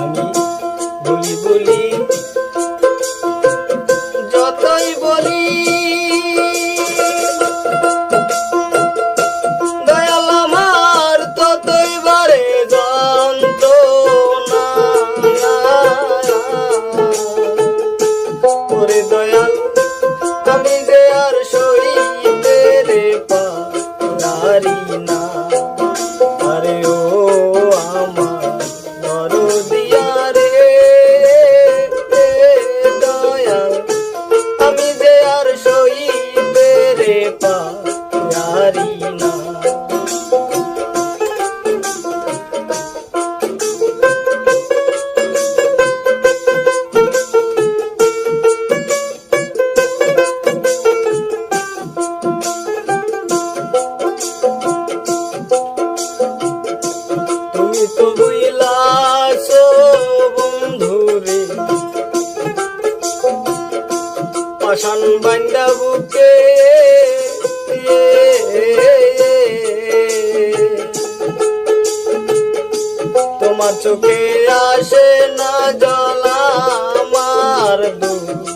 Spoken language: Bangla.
আমি বলি বলি যতই বলি দয়াল আমার ততই বাড়ে যন্ত্রণা। ওরে দয়াল আমি যে আর সইতে রে পারি না। আরে ও আমার দরদিয়া রে দয়াল আমি যে আর সইতে রে পারি না। তুমি তো বুঝলাছ বন্ধুরে পাষাণ বান্দা বুকে তোমার চোখে আসে না জল আমার দুঃখ